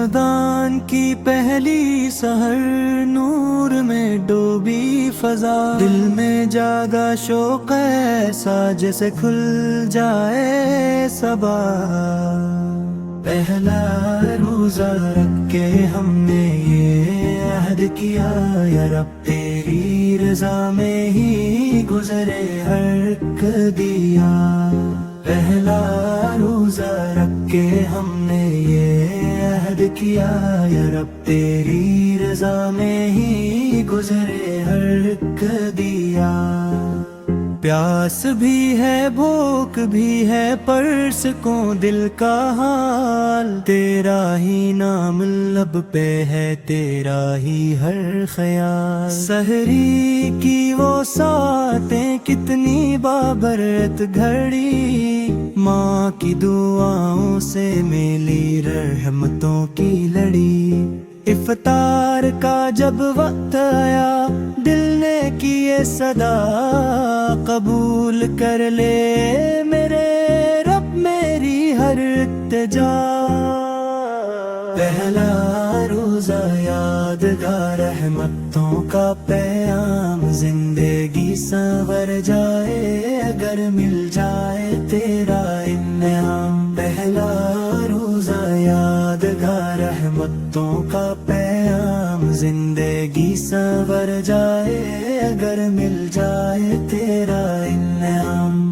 रमदान की पहली सहर, नूर में डूबी फजा, दिल में जागा शौक ऐसा जैसे खुल जाए सबा। पहला रोजा रख के हमने ये अहद किया, या रब तेरी रजा में ही गुजरे हर दिया। पहला रोजा रख के हमने ये अहद किया, या रब तेरी रजा में ही गुजरे हर दिया। प्यास भी है भूख भी है पर सुकून दिल का हाल, तेरा ही नाम लब पे है तेरा ही हर ख्याल। सहरी की वो सातें कितनी बाबरत घड़ी, माँ की दुआओं से मिली रहमतों की लड़ी। इफ्तार का जब वक्त आया दिल ने की ये सदा, कबूल कर ले मेरे रब मेरी हर इल्तिजा। पहला रोजा यादगार रहमतों का पैगाम, जिंदगी संवर जाए अगर मिल जाए तेरा इनाम। पहला रोजा यादगार रहमतों का पैगाम, जिंदगी संवर जाए अगर मिल जाए तेरा इनाम।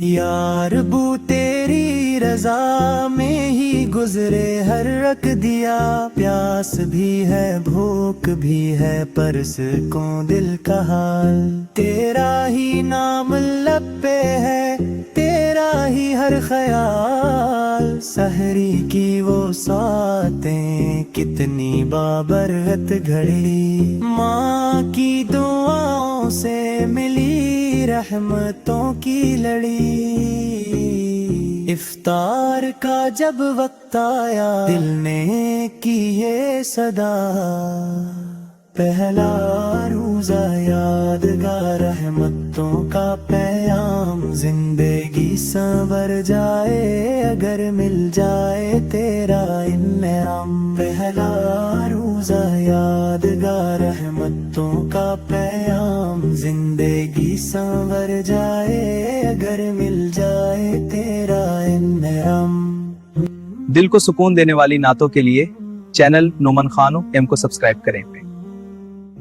यार बू तेरी रजा में ही गुजरे हर रख दिया। प्यास भी है भूख भी है पर सुकून दिल का हाल, तेरा ही नाम लब पे है तेरा ही हर ख्याल। सहरी की वो सातें कितनी बाबरकत घड़ी, माँ की दुआओं से मिली रहमतों की लड़ी। इफ्तार का जब वक्त आया दिल ने की ये सदा, पहला रोजा यादगार रहमतों का पैगाम, जिंदगी संवर जाए अगर मिल जाए तेरा इनाम। पहला रोजा यादगार रहमतों का पैगाम, जिंदगी संवर जाए अगर मिल जाए तेरा इनाम। दिल को सुकून देने वाली नातों के लिए चैनल नोमन खानो एम को सब्सक्राइब करें।